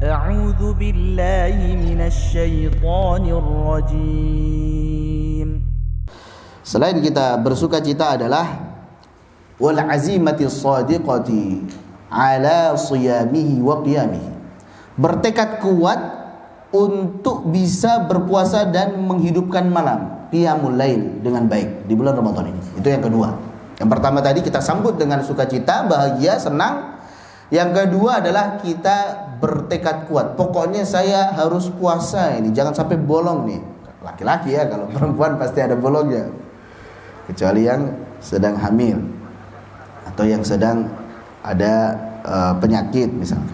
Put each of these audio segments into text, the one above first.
أعوذ بالله من الشيطان الرجيم. Selain kita bersuka cita adalah wal azimati shadiqati ala siyamihi wa qiyamihi. Bertekad kuat untuk bisa berpuasa dan menghidupkan malam, qiyamul lail, dengan baik di bulan Ramadan ini. Itu yang kedua. Yang pertama tadi kita sambut dengan sukacita, bahagia, senang. Yang kedua adalah kita bertekad kuat. Pokoknya saya harus puasa ini, jangan sampai bolong nih. Laki-laki ya, kalau perempuan pasti ada bolongnya. Kecuali yang sedang hamil atau yang sedang ada penyakit misalnya.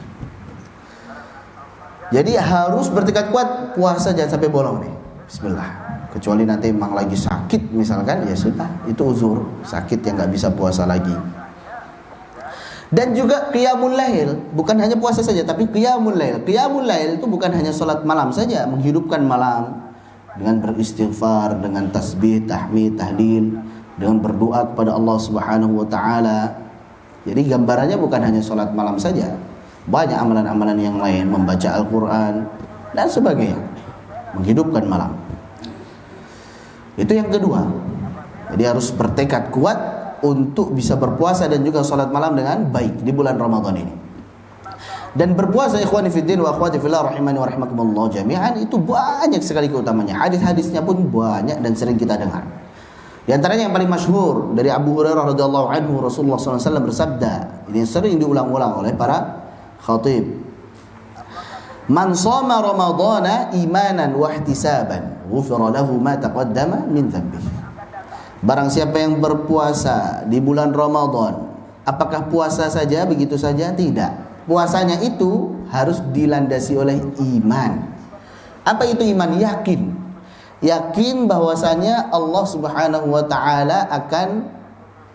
Jadi harus bertekad kuat, puasa jangan sampai bolong nih. Bismillah. Kecuali nanti memang lagi sakit misalkan, ya sudah, itu uzur, sakit yang nggak bisa puasa lagi. Dan juga qiyamul lail, bukan hanya puasa saja, tapi qiyamul lail. Qiyamul lail itu bukan hanya sholat malam saja, menghidupkan malam dengan beristighfar, dengan tasbih, tahmid, tahlil, dengan berdoa kepada Allah Subhanahu wa taala. Jadi gambarannya bukan hanya sholat malam saja, banyak amalan-amalan yang lain, membaca Al-Quran dan sebagainya, menghidupkan malam. Itu yang kedua. Jadi harus bertekad kuat untuk bisa berpuasa dan juga salat malam dengan baik di bulan Ramadan ini. Dan berpuasa, ikhwani fiddin wa akhwati fillah rahimani wa rahimakumullah jami'an, itu banyak sekali keutamanya. Hadis-hadisnya pun banyak dan sering kita dengar. Di antaranya yang paling masyhur dari Abu Hurairah radhiyallahu anhu, Rasulullah SAW bersabda, ini sering diulang-ulang oleh para khatib. Man shoma ramadhana imanan wa ihtisaban, ghufira lahu ma taqaddama min dhanbihi. Barang siapa yang berpuasa di bulan Ramadan, apakah puasa saja begitu saja? Tidak. Puasanya itu harus dilandasi oleh iman. Apa itu iman? Yakin. Yakin bahwasanya Allah Subhanahu wa taala akan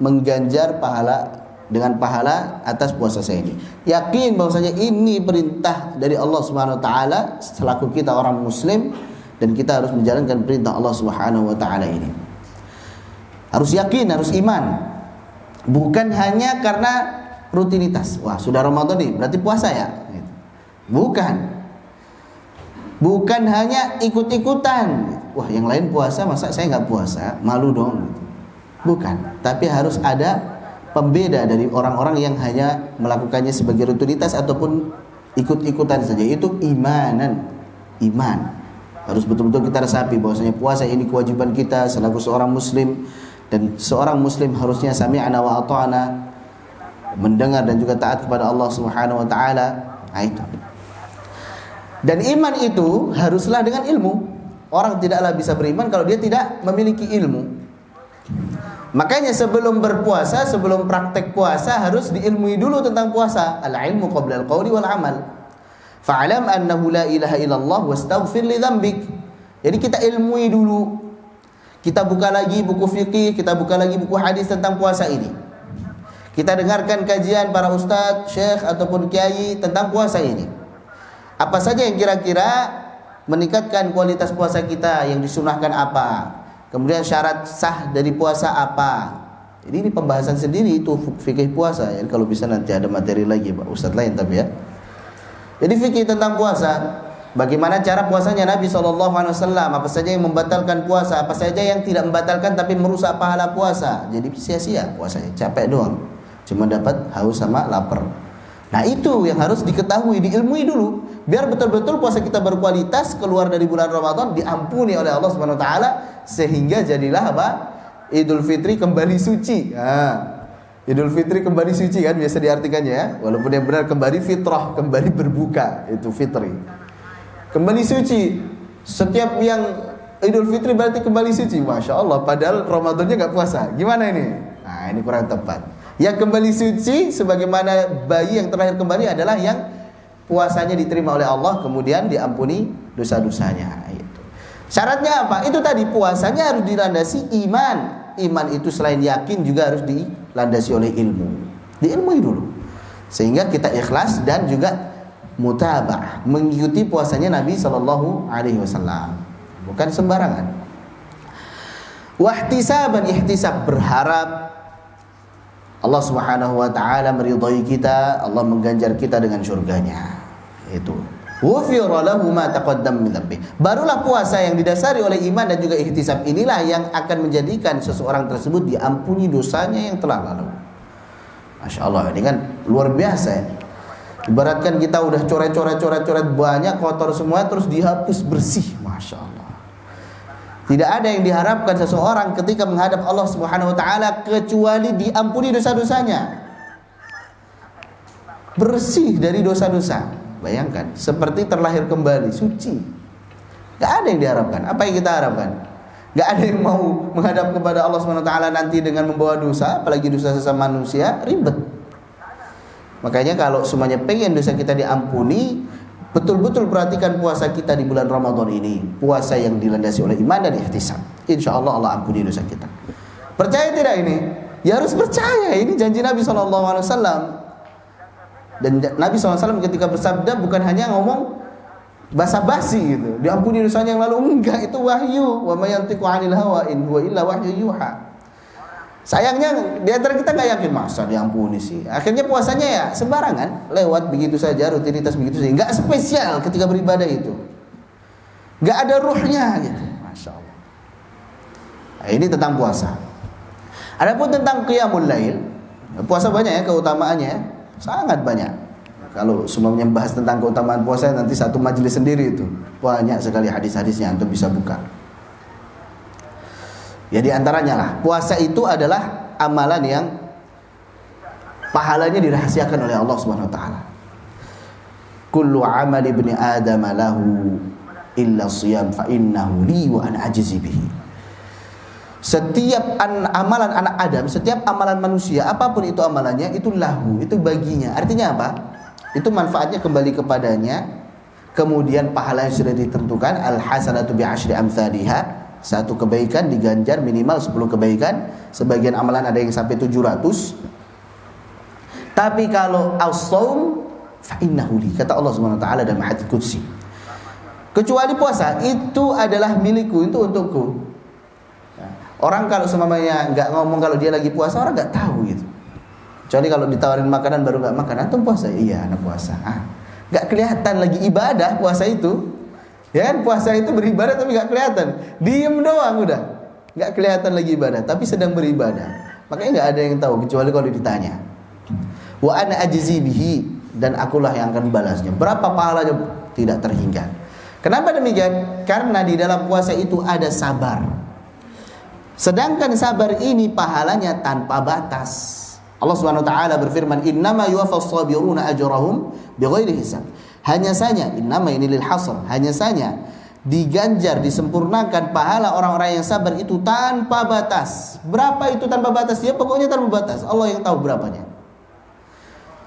mengganjar pahala dengan pahala atas puasa saya ini. Yakin bahwasanya ini perintah dari Allah Subhanahu wa taala selaku kita orang muslim, dan kita harus menjalankan perintah Allah Subhanahu wa taala ini. Harus yakin, harus iman. Bukan hanya karena rutinitas. Wah, sudah Ramadan nih, berarti puasa ya? Bukan. Bukan hanya ikut-ikutan. Wah, yang lain puasa, masa saya nggak puasa? Malu dong. Bukan. Tapi harus ada pembeda dari orang-orang yang hanya melakukannya sebagai rutinitas ataupun ikut-ikutan saja. Itu imanan. Iman. Harus betul-betul kita resapi bahwasanya puasa ini kewajiban kita selaku seorang muslim. Dan seorang muslim harusnya sami'na wa ata'na, mendengar dan juga taat kepada Allah Subhanahu wa taala. Itu. Dan iman itu haruslah dengan ilmu. Orang tidaklah bisa beriman kalau dia tidak memiliki ilmu. Makanya sebelum berpuasa, sebelum praktek puasa, harus diilmui dulu tentang puasa. Al-ilmu qabla al-qawli wal amal. Fa'alam annahu la ilaha illallah wastaghfir li dzambik. Jadi kita ilmui dulu. Kita buka lagi buku fikih, kita buka lagi buku hadis tentang puasa ini. Kita dengarkan kajian para ustadz, syekh ataupun kiai tentang puasa ini. Apa saja yang kira-kira meningkatkan kualitas puasa kita, yang disunahkan apa? Kemudian syarat sah dari puasa apa? Jadi ini pembahasan sendiri itu fikih puasa. Jadi kalau bisa nanti ada materi lagi Pak ustadz lain tapi ya. Jadi fikih tentang puasa. Bagaimana cara puasanya Nabi SAW, apa saja yang membatalkan puasa, apa saja yang tidak membatalkan tapi merusak pahala puasa. Jadi sia-sia puasanya, capek doang, cuma dapat haus sama lapar. Nah itu yang harus diketahui, diilmui dulu, biar betul-betul puasa kita berkualitas, keluar dari bulan Ramadan diampuni oleh Allah Subhanahu Wa Taala, sehingga jadilah apa? Idul Fitri kembali suci. Idul Fitri kembali suci kan biasa diartikannya ya, walaupun yang benar kembali fitrah, kembali berbuka, itu fitri. Kembali suci. Setiap yang Idul Fitri berarti kembali suci. Masya Allah, padahal Ramadannya gak puasa. Gimana ini? Nah ini kurang tepat. Yang kembali suci sebagaimana bayi yang terakhir kembali adalah yang puasanya diterima oleh Allah, kemudian diampuni dosa-dosanya. Syaratnya apa? Itu tadi, puasanya harus dilandasi iman. Iman itu selain yakin juga harus dilandasi oleh ilmu. Diilmui dulu, sehingga kita ikhlas dan juga mutabah, mengikuti puasanya Nabi sallallahu alaihi wasallam, bukan sembarangan. Wahtisaban, ihtisab, berharap Allah Subhanahu wa taala meridhai kita, Allah mengganjar kita dengan surganya. Itu ghufira lahu ma taqaddama min dhanbi. Barulah puasa yang didasari oleh iman dan juga ihtisab inilah yang akan menjadikan seseorang tersebut diampuni dosanya yang telah lalu. Masya Allah, ini kan luar biasa ya. Ibaratkan kita udah coret-coret banyak kotor semua terus dihapus bersih. Masya Allah. Tidak ada yang diharapkan seseorang ketika menghadap Allah Subhanahu wa taala kecuali diampuni dosa-dosanya. Bersih dari dosa-dosa. Bayangkan, seperti terlahir kembali, suci. Gak ada yang diharapkan. Apa yang kita harapkan? Gak ada yang mau menghadap kepada Allah Subhanahu wa taala nanti dengan membawa dosa, apalagi dosa sesama manusia, ribet. Makanya kalau semuanya pengen dosa kita diampuni, betul-betul perhatikan puasa kita di bulan Ramadan ini. Puasa yang dilandasi oleh iman dan ihtisab. Insya Allah Allah ampuni dosa kita. Percaya tidak ini? Ya harus percaya, ini janji Nabi SAW. Dan Nabi SAW ketika bersabda bukan hanya ngomong basa-basi gitu, diampuni dosanya yang lalu, enggak, itu wahyu. Wa may yantiqu 'anil hawa in huwa illa wahyu yuha. Sayangnya di antara kita nggak yakin, masa diampuni sih. Akhirnya puasanya ya sembarangan, lewat begitu saja, rutinitas begitu saja, nggak spesial ketika beribadah itu, nggak ada ruhnya gitu. Masya Allah. Nah, ini tentang puasa. Adapun tentang qiyamul lail, puasa banyak ya keutamaannya. Sangat banyak. Kalau semuanya bahas tentang keutamaan puasa nanti satu majelis sendiri itu. Banyak sekali hadis-hadisnya, antum bisa buka. Ya di antaranya lah, puasa itu adalah amalan yang pahalanya dirahasiakan oleh Allah Subhanahu wa taala. Kullu amal ibni Adam lahu illa shiyam fa innahu li wa ana ajzi bihi. Setiap amalan anak Adam, setiap amalan manusia, apapun itu amalannya, itu lahu, itu baginya. Artinya apa? Itu manfaatnya kembali kepadanya. Kemudian pahalanya sudah ditentukan, al-hasanatu bi'asyri amsalihha. Satu kebaikan diganjar minimal 10 kebaikan. Sebagian amalan ada yang sampai 700. Tapi kalau as-shaum fa innahu li, kata Allah Subhanahu wa taala dalam hadits qudsi. Kecuali puasa, itu adalah milikku, itu untukku. Orang kalau semuanya nggak ngomong kalau dia lagi puasa, orang nggak tahu gitu. Kecuali kalau ditawarin makanan baru nggak makan. Antum puasa? Iya, anak puasa. Nggak kelihatan lagi ibadah puasa itu. Ya kan, puasa itu beribadah tapi nggak kelihatan. Diem doang udah, nggak kelihatan lagi ibadah, tapi sedang beribadah. Makanya nggak ada yang tahu kecuali kalau ditanya. Wa ana ajzi bihi, dan akulah yang akan balasnya. Berapa pahalanya tidak terhingga. Kenapa demikian? Karena di dalam puasa itu ada sabar. Sedangkan sabar ini pahalanya tanpa batas. Allah Subhanahu wa taala berfirman, "Innama yuwaffas sabiruna ajrahum bighairi hisab." Hanya saja, innama ini lil hasr, hanya saja diganjar, disempurnakan pahala orang-orang yang sabar itu tanpa batas. Berapa itu tanpa batas? Ya pokoknya tanpa batas. Allah yang tahu berapanya.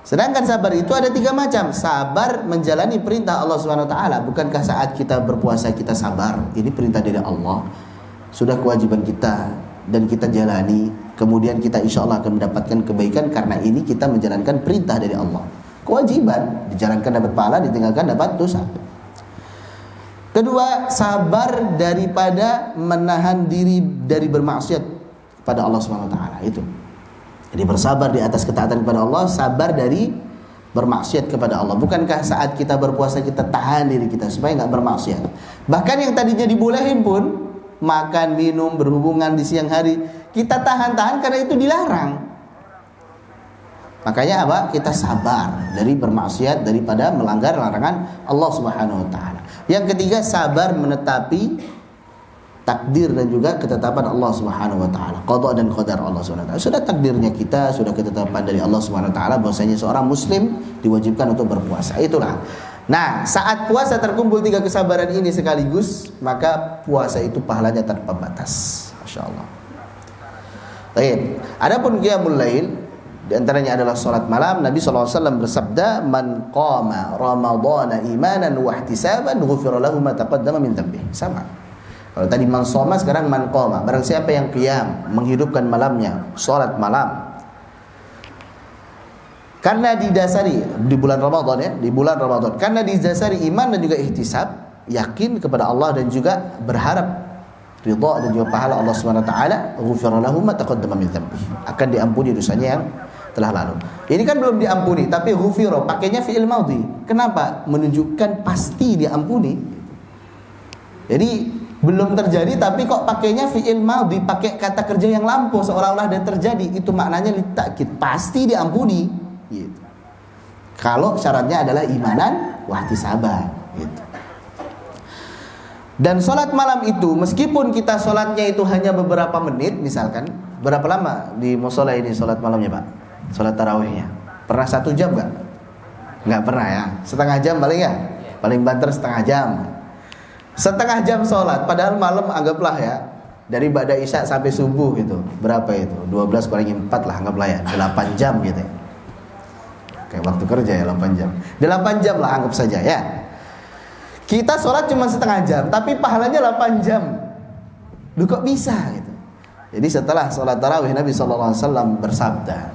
Sedangkan sabar itu ada 3 macam. Sabar menjalani perintah Allah Subhanahu wa taala. Bukankah saat kita berpuasa kita sabar? Ini perintah dari Allah. Sudah kewajiban kita dan kita jalani, kemudian kita insya Allah akan mendapatkan kebaikan karena ini kita menjalankan perintah dari Allah. Kewajiban, dijalankan dapat pahala, ditinggalkan dapat dosa. Kedua, sabar daripada menahan diri dari bermaksiat pada Allah Subhanahu wa taala itu. Jadi bersabar di atas ketaatan kepada Allah, sabar dari bermaksiat kepada Allah. Bukankah saat kita berpuasa kita tahan diri kita supaya enggak bermaksiat? Bahkan yang tadinya dibolehin pun, makan, minum, berhubungan di siang hari, kita tahan-tahan karena itu dilarang. Makanya apa? Kita sabar dari bermaksiat, daripada melanggar larangan Allah Subhanahu wa taala. Yang ketiga, sabar menetapi takdir dan juga ketetapan Allah Subhanahu wa taala. Qada dan qadar Allah Subhanahu wa taala. Sudah takdirnya kita, sudah ketetapan dari Allah Subhanahu wa taala bahwasanya seorang muslim diwajibkan untuk berpuasa. Itulah. Nah, saat puasa terkumpul 3 kesabaran ini sekaligus, maka puasa itu pahalanya tanpa batas. Masya Allah. Baik. Adapun qiyamul lail, di antaranya adalah salat malam. Nabi SAW bersabda, "Man qama ramadhana imanan wa ihtisaban, ghufira lahu ma taqaddama min dhanbihi." Sama. Kalau tadi man shoma, sekarang man qama. Barang siapa yang qiyam, menghidupkan malamnya, salat malam. Karena didasari di bulan Ramadan ya, di bulan Ramadan. Karena didasari iman dan juga ihtisab, yakin kepada Allah dan juga berharap ridha dan juga pahala Allah Subhanahu wa taala, ghufira lahu ma taqaddama min dhanbihi. Akan diampuni dosanya yang telah lalu. Ini kan belum diampuni, tapi ghufira pakainya fi'il madhi. Kenapa? Menunjukkan pasti diampuni. Jadi belum terjadi tapi kok pakainya fi'il madhi, pakai kata kerja yang lampau seolah-olah dan terjadi. Itu maknanya litakid, pasti diampuni gitu. Kalau syaratnya adalah imanan wahtisaban gitu. Dan sholat malam itu meskipun kita sholatnya itu hanya beberapa menit, misalkan berapa lama di musola ini sholat malamnya Pak? Sholat tarawihnya pernah 1 jam nggak? Nggak pernah ya, setengah jam paling ya, paling banter setengah jam. Setengah jam sholat, padahal malam anggaplah ya dari ba'da isya sampai subuh gitu. Berapa itu? 12 kurangi 4 lah anggaplah ya, 8 jam gitu ya. Kayak waktu kerja ya 8 jam. 8 jam lah anggap saja ya. Kita sholat cuma setengah jam, tapi pahalanya 8 jam. Loh kok bisa gitu? Jadi setelah sholat tarawih Nabi SAW bersabda,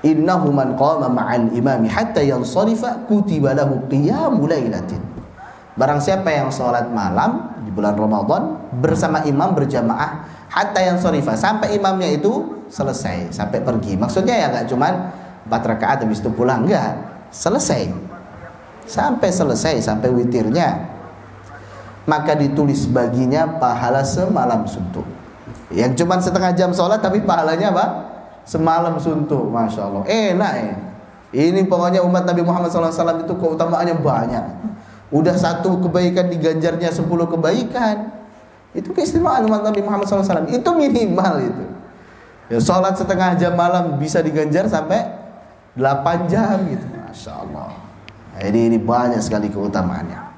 innahu man qama ma'al imami hatta yansarifa kutiba lahu qiyamul lailatin. Barang siapa yang sholat malam di bulan Ramadan bersama imam berjamaah hatta yansarifa, sampai imamnya itu selesai, sampai pergi. Maksudnya ya enggak cuman 4 rakaat habis itu pulang, enggak, selesai. Sampai selesai, sampai witirnya. Maka ditulis baginya pahala semalam suntuk. Yang cuma setengah jam sholat tapi pahalanya apa? Semalam suntuk. Masya Allah, enak ya. Ini pokoknya umat Nabi Muhammad SAW itu keutamaannya banyak. Udah 1 kebaikan diganjarnya 10 kebaikan. Itu keistimewaan umat Nabi Muhammad SAW. Itu minimal itu ya, sholat setengah jam malam bisa diganjar sampai 8 jam gitu. Masya Allah. Jadi ini banyak sekali keutamaannya.